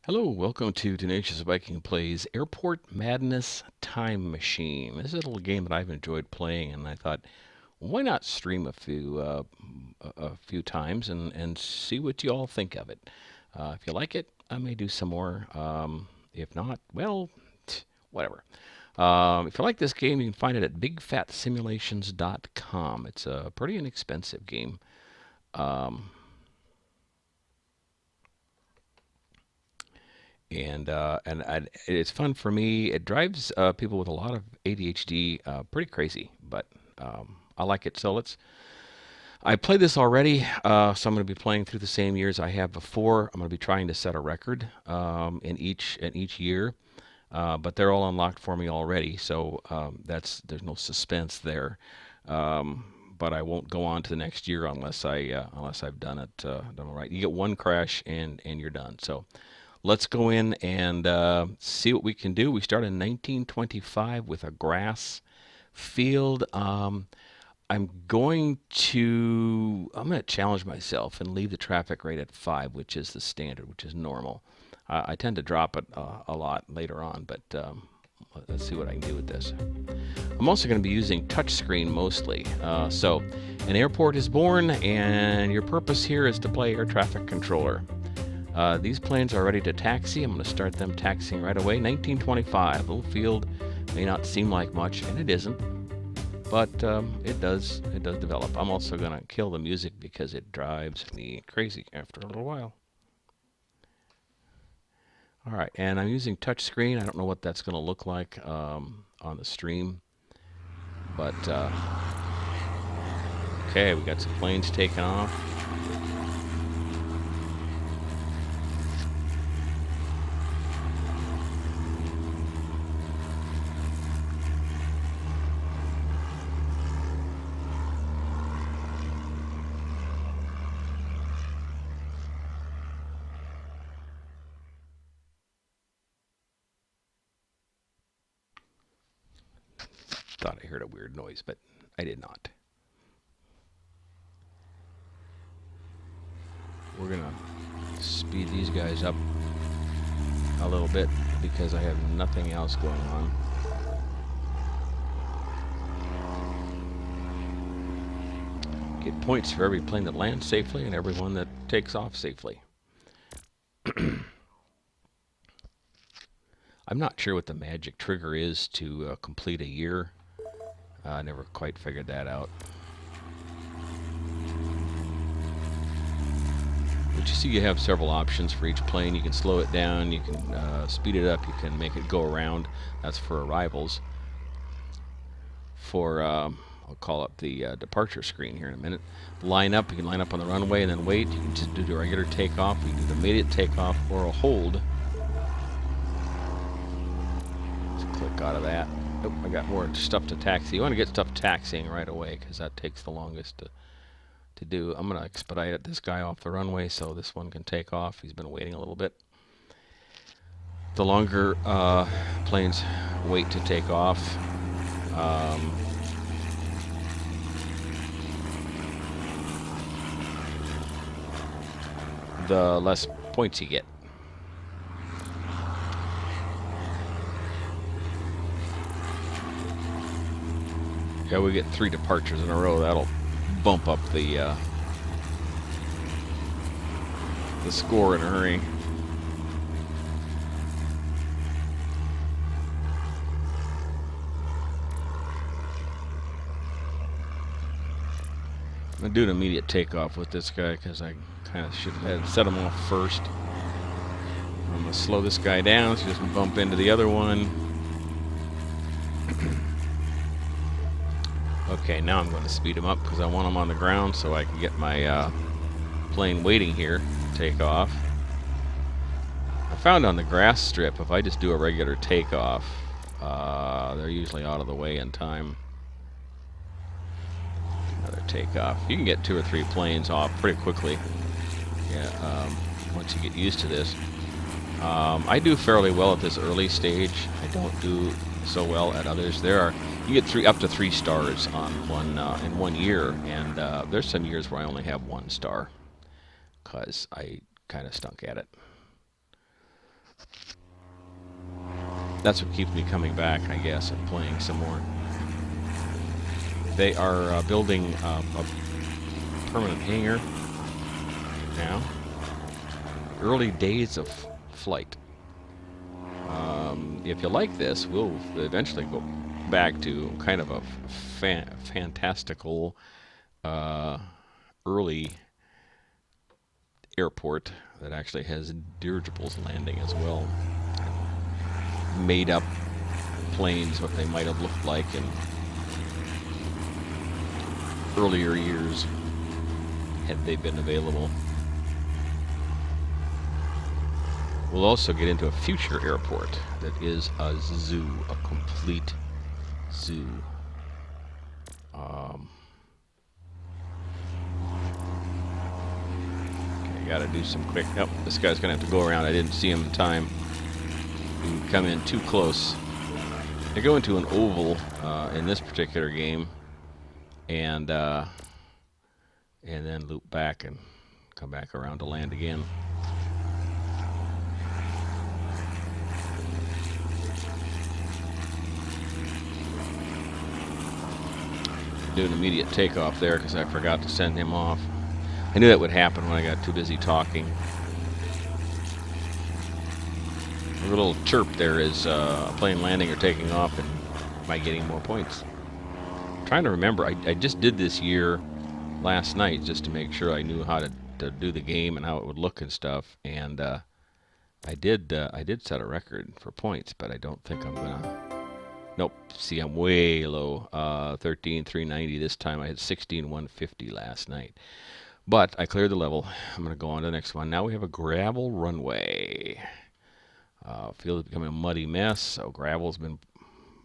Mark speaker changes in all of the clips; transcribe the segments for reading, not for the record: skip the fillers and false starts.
Speaker 1: Hello, welcome to Tenacious Viking Plays Airport Madness Time Machine. This is a little game that I've enjoyed playing, and I thought, why not stream a few times and see what you all think of it. If you like it, I may do some more. If not, well, whatever. If you like this game, you can find it at bigfatsimulations.com. It's a pretty inexpensive game. Um, and it's fun for me. It drives people with a lot of ADHD pretty crazy, but I like it. So I played this already, so I'm going to be playing through the same years I have before. I'm going to be trying to set a record in each year, but they're all unlocked for me already, so there's no suspense there. But I won't go on to the next year unless I've done it right. You get one crash and you're done. So let's go in and see what we can do. We start in 1925 with a grass field. I'm going to challenge myself and leave the traffic rate at 5, which is the standard, which is normal. I tend to drop it a lot later on, but let's see what I can do with this. I'm also going to be using touchscreen mostly. So an airport is born, and your purpose here is to play air traffic controller. These planes are ready to taxi. I'm going to start them taxiing right away. 1925, little field may not seem like much, and it isn't, but it does develop. I'm also going to kill the music because it drives me crazy after a little while. All right, and I'm using touchscreen. I don't know what that's going to look like on the stream, but okay, we got some planes taking off. Thought I heard a weird noise, but I did not. We're going to speed these guys up a little bit because I have nothing else going on. Get points for every plane that lands safely and every one that takes off safely. I'm not sure what the magic trigger is to complete a year. I never quite figured that out. But you see you have several options for each plane. You can slow it down, you can speed it up, you can make it go around. That's for arrivals. For, I'll call up the departure screen here in a minute. Line up, you can line up on the runway and then wait. You can just do the regular takeoff, you can do the immediate takeoff or a hold. Let's click out of that. Oh, I got more stuff to taxi. You want to get stuff taxiing right away because that takes the longest to do. I'm going to expedite this guy off the runway so this one can take off. He's been waiting a little bit. The longer planes wait to take off, the less points you get. Yeah, we get 3 departures in a row. That'll bump up the score in a hurry. I'm going to do an immediate takeoff with this guy because I kind of should have set him off first. I'm going to slow this guy down so he doesn't bump into the other one. Okay, now I'm going to speed him up because I want him on the ground so I can get my plane waiting here to take off. I found on the grass strip, if I just do a regular takeoff, they're usually out of the way in time. Another takeoff. You can get 2 or 3 planes off pretty quickly. Yeah, once you get used to this. I do fairly well at this early stage. I don't do so well at others. You get up to 3 stars on in 1 year, and there's some years where I only have 1 star because I kind of stunk at it. That's what keeps me coming back, I guess, and playing some more. They are building a permanent hangar now. Early days of flight. If you like this, we'll eventually go back to kind of a fantastical early airport that actually has dirigibles landing as well. Made up planes, what they might have looked like in earlier years had they been available. We'll also get into a future airport that is a zoo, a complete zoo. Okay, gotta do some quick. Oh, this guy's gonna have to go around. I didn't see him in time. He would come in too close. They go into an oval in this particular game, and then loop back and come back around to land again. Do an immediate takeoff there because I forgot to send him off. I knew that would happen when I got too busy talking. A little chirp there is a plane landing or taking off, and am I getting more points? I'm trying to remember. I just did this year last night just to make sure I knew how to do the game and how it would look and stuff. And I did set a record for points, but I don't think I'm gonna. Nope. See, I'm way low. 13,390 this time. I had 16,150 last night. But I cleared the level. I'm going to go on to the next one. Now we have a gravel runway. Field is becoming a muddy mess, so gravel's been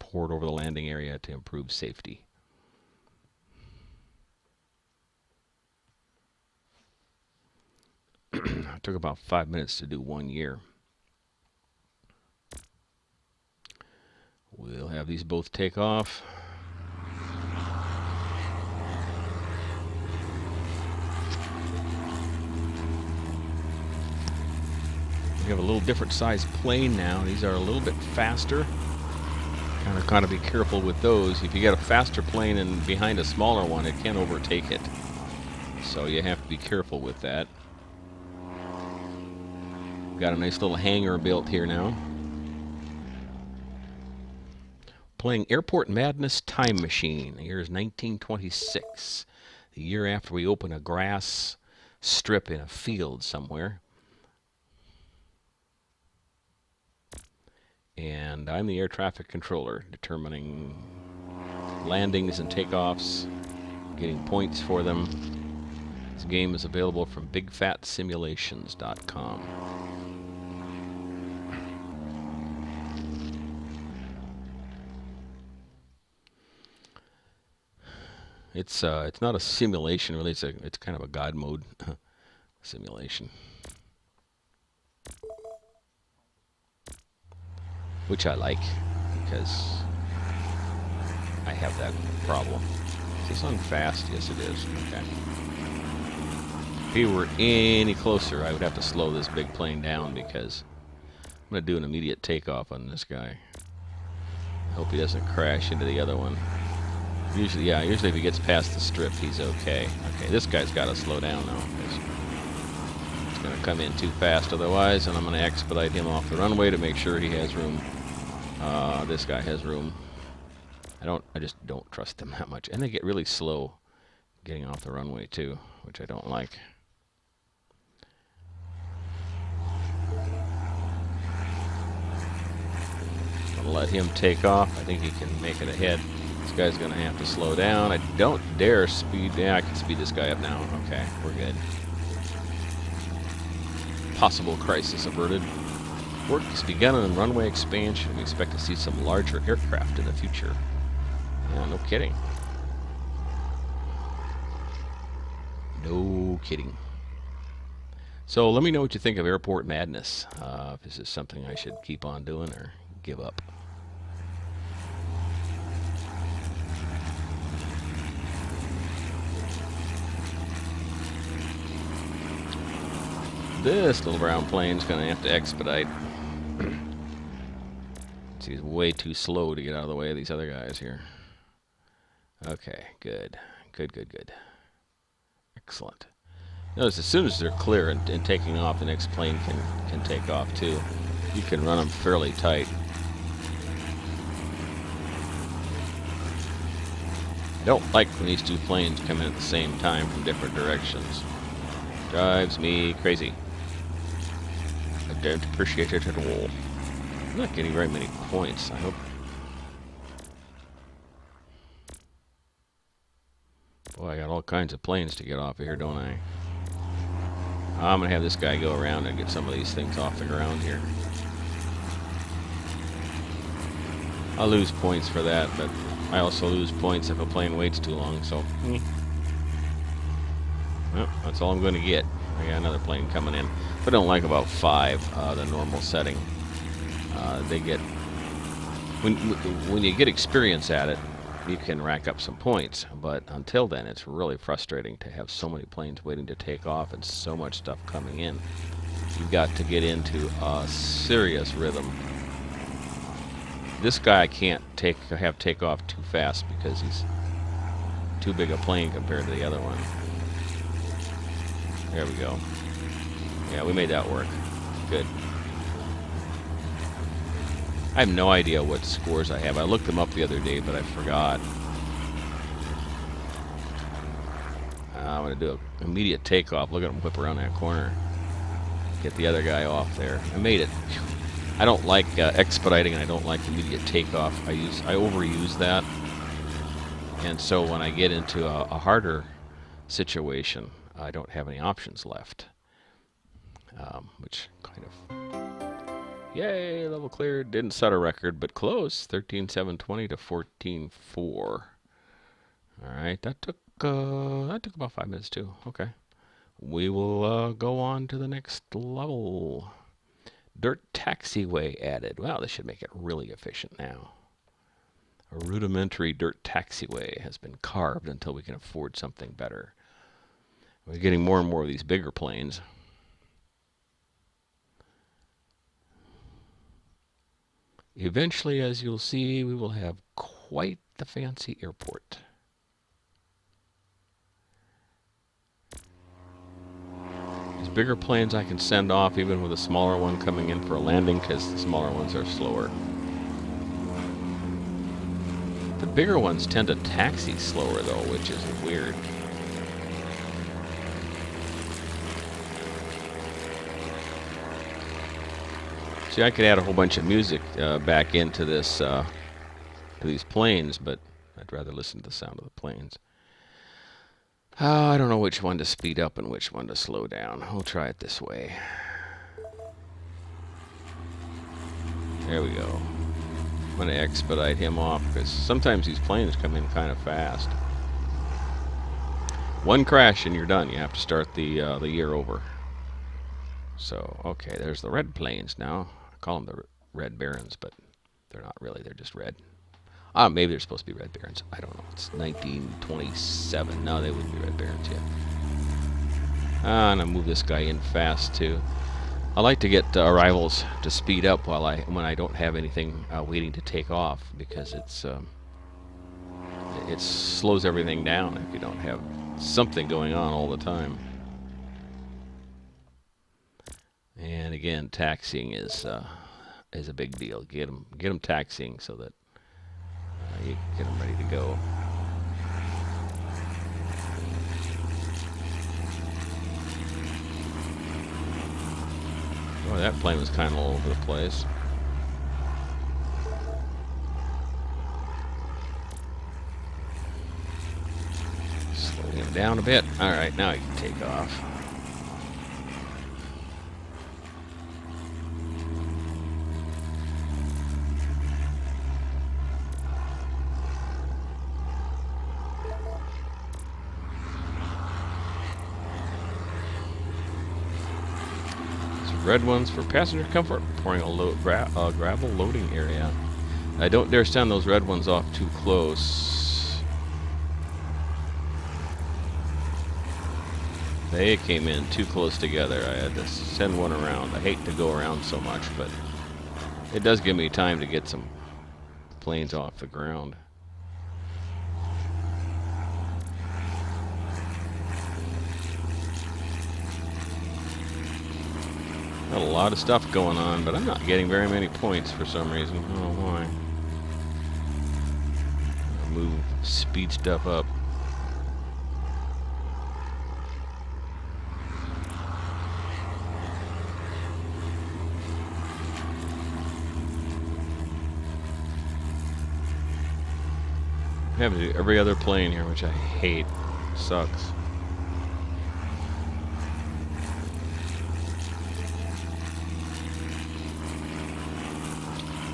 Speaker 1: poured over the landing area to improve safety. It took about 5 minutes to do 1 year. We'll have these both take off. We have a little different size plane now. These are a little bit faster. Kind of be careful with those. If you get a faster plane and behind a smaller one, it can overtake it. So you have to be careful with that. Got a nice little hangar built here now. Playing Airport Madness Time Machine. The year is 1926. The year after we open a grass strip in a field somewhere. And I'm the air traffic controller, determining landings and takeoffs, getting points for them. This game is available from bigfatsimulations.com. It's not a simulation really. It's kind of a God mode simulation, which I like because I have that problem. Is this on fast? Yes, it is. Okay. If he were any closer, I would have to slow this big plane down because I'm going to do an immediate takeoff on this guy. I hope he doesn't crash into the other one. Usually if he gets past the strip, he's okay. Okay, this guy's got to slow down now. He's going to come in too fast otherwise, and I'm going to expedite him off the runway to make sure he has room. This guy has room. I just don't trust them that much. And they get really slow getting off the runway too, which I don't like. I'm gonna let him take off. I think he can make it ahead. This guy's gonna have to slow down. I don't dare speed. Yeah, I can speed this guy up now. Okay, we're good. Possible crisis averted. Work has begun on runway expansion. We expect to see some larger aircraft in the future. Yeah, no kidding. No kidding. So let me know what you think of Airport Madness. If this is something I should keep on doing or give up. This little brown plane's going to have to expedite. He's way too slow to get out of the way of these other guys here. Okay, good. Good. Excellent. Notice as soon as they're clear and taking off, the next plane can take off too. You can run them fairly tight. I don't like when these two planes come in at the same time from different directions. Drives me crazy. I don't appreciate it at all. I'm not getting very many points, I hope. Boy, I got all kinds of planes to get off of here, don't I? I'm going to have this guy go around and get some of these things off the ground here. I'll lose points for that, but I also lose points if a plane waits too long, so... Well, that's all I'm going to get. I got another plane coming in. But I don't like about 5, the normal setting. They get... When you get experience at it, you can rack up some points, but until then it's really frustrating to have so many planes waiting to take off and so much stuff coming in. You've got to get into a serious rhythm. This guy I can't have take off too fast because he's too big a plane compared to the other one. There we go. Yeah, we made that work. Good. I have no idea what scores I have. I looked them up the other day, but I forgot. I'm going to do an immediate takeoff. Look at him whip around that corner. Get the other guy off there. I made it. I don't like expediting, and I don't like immediate takeoff. I overuse that. And so when I get into a harder situation, I don't have any options left. Which kind of... Yay, level cleared. Didn't set a record, but close. 13,720 to 14,4. Alright, that took about 5 minutes too. Okay. We will go on to the next level. Dirt taxiway added. Wow, this should make it really efficient now. A rudimentary dirt taxiway has been carved until we can afford something better. We're getting more and more of these bigger planes. Eventually, as you'll see, we will have quite the fancy airport. These bigger planes I can send off even with a smaller one coming in for a landing because the smaller ones are slower. The bigger ones tend to taxi slower though, which is weird. See, I could add a whole bunch of music back into this, to these planes, but I'd rather listen to the sound of the planes. I don't know which one to speed up and which one to slow down. We'll try it this way. There we go. I'm going to expedite him off because sometimes these planes come in kind of fast. One crash and you're done. You have to start the year over. So, okay, there's the red planes now. I call them the Red Barons, but they're not really. They're just red. Maybe they're supposed to be Red Barons. I don't know. It's 1927. No, they wouldn't be Red Barons yet. And I move this guy in fast too. I like to get arrivals to speed up when I don't have anything waiting to take off because it slows everything down if you don't have something going on all the time. And again, taxiing is a big deal. Get them taxiing so that you get them ready to go. Oh, that plane was kind of all over the place. Slowing him down a bit. All right, now he can take off. Red ones for passenger comfort, pouring a gravel loading area. I don't dare send those red ones off too close. They came in too close together. I had to send one around. I hate to go around so much, but It does give me time to get some planes off the ground. Got a lot of stuff going on, but I'm not getting very many points for some reason. I don't know why. I'll move speed stuff up. I have to do every other plane here, which I hate. Sucks.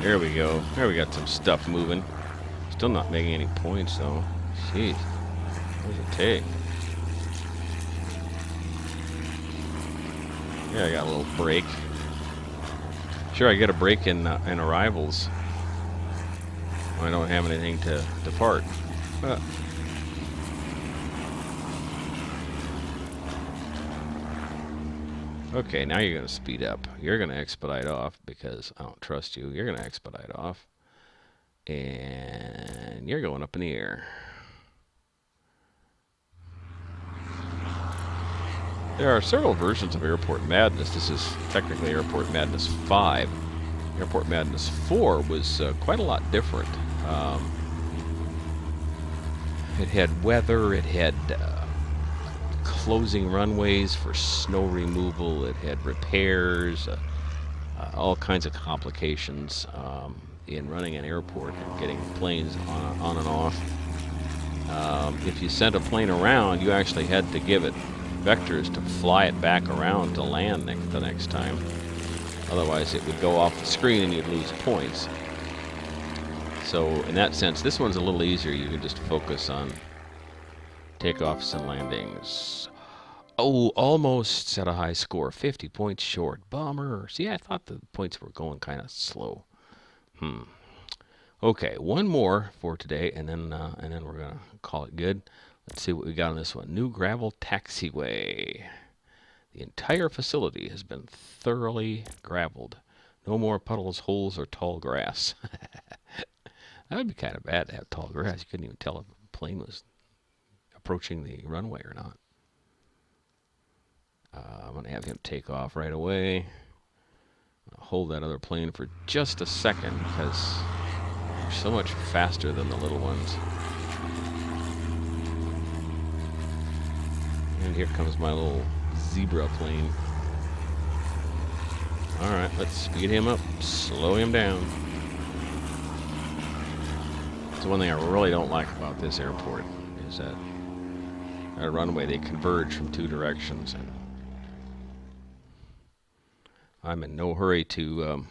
Speaker 1: There we go. There we got some stuff moving. Still not making any points though. Jeez. What does it take? Yeah, I got a little break. Sure, I get a break in arrivals. I don't have anything to depart. Okay, now you're going to speed up. You're going to expedite off because I don't trust you. You're going to expedite off. And you're going up in the air. There are several versions of Airport Madness. This is technically Airport Madness 5. Airport Madness 4 was quite a lot different. It had weather, it had closing runways for snow removal, it had repairs, all kinds of complications in running an airport and getting planes on and off. If you sent a plane around, you actually had to give it vectors to fly it back around to land the next time. Otherwise, it would go off the screen and you'd lose points. So, in that sense, this one's a little easier. You can just focus on takeoffs and landings. Oh, almost set a high score. 50 points short. Bummer. See, I thought the points were going kind of slow. Okay, one more for today, and then we're gonna call it good. Let's see what we got on this one. New gravel taxiway. The entire facility has been thoroughly graveled. No more puddles, holes, or tall grass. That would be kind of bad to have tall grass. You couldn't even tell if a plane was approaching the runway or not. I'm going to have him take off right away. I'll hold that other plane for just a second because they're so much faster than the little ones. And here comes my little zebra plane. Alright, let's speed him up, slow him down. So one thing I really don't like about this airport is that at a runway they converge from two directions, and I'm in no hurry to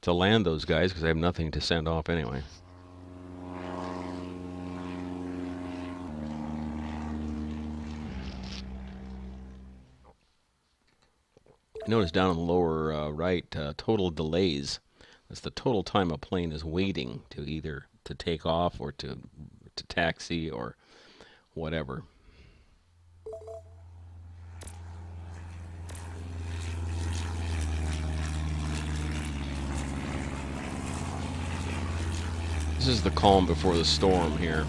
Speaker 1: land those guys because I have nothing to send off anyway. Notice down in the lower right, total delays. That's the total time a plane is waiting to either to take off or to taxi or whatever. This is the calm before the storm here.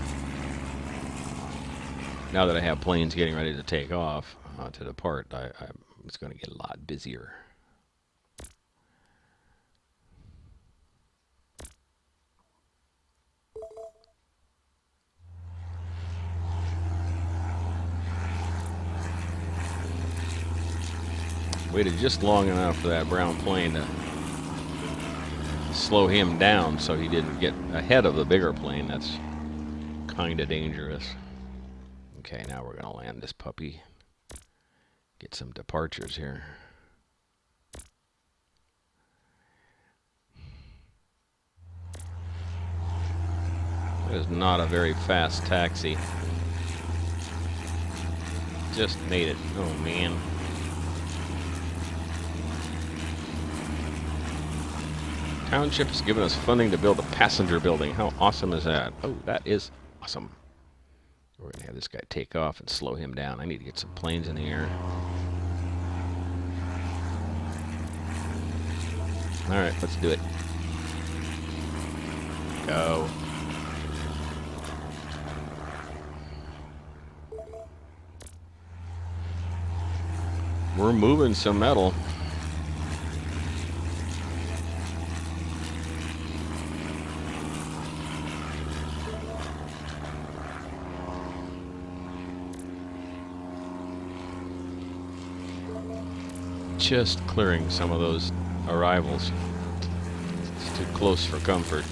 Speaker 1: Now that I have planes getting ready to take off, to depart, it's going to get a lot busier. Waited just long enough for that brown plane to slow him down so he didn't get ahead of the bigger plane. That's kind of dangerous. Okay, now we're going to land this puppy. Get some departures here. That is not a very fast taxi. Just made it. Oh, man. Township has given us funding to build a passenger building. How awesome is that? Oh, that is awesome. We're going to have this guy take off and slow him down. I need to get some planes in the air. All right, let's do it. Go. We're moving some metal. Just clearing some of those arrivals. It's too close for comfort.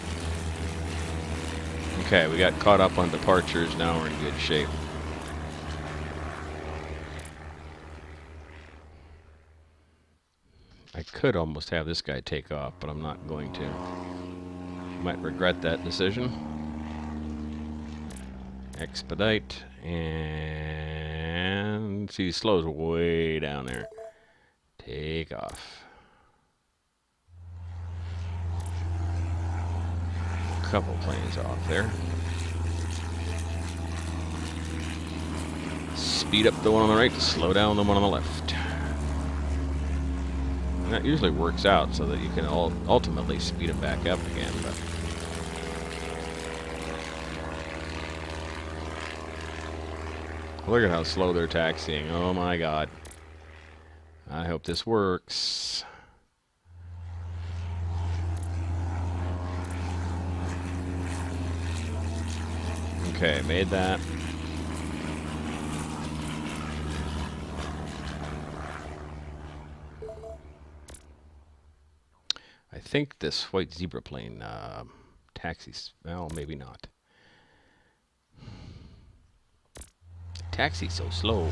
Speaker 1: Okay, we got caught up on departures. Now we're in good shape. I could almost have this guy take off, but I'm not going to. Might regret that decision. Expedite, and see, slows way down there. Take off. Couple planes off there. Speed up the one on the right, slow down the one on the left. And that usually works out so that you can ultimately speed it back up again. But look at how slow they're taxiing. Oh my God. I hope this works. Okay, made that. I think this white zebra plane taxis. Well, maybe not. Taxi's so slow.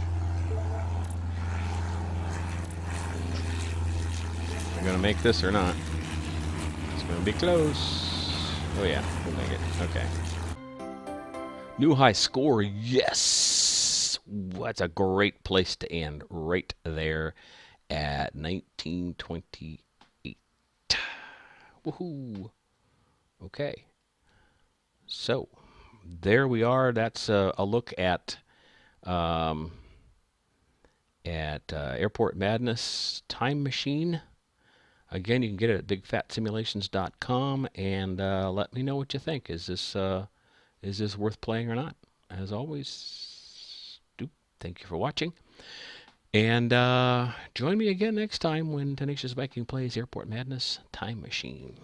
Speaker 1: Are we gonna make this or not? It's gonna be close. Oh yeah, we'll make it. Okay. New high score, yes! That's a great place to end, right there at 1928. Woohoo! Okay. So, there we are. That's a look at Airport Madness Time Machine. Again, you can get it at bigfatsimulations.com, and let me know what you think. Is this worth playing or not? As always, thank you for watching. And join me again next time when Tenacious Viking plays Airport Madness Time Machine.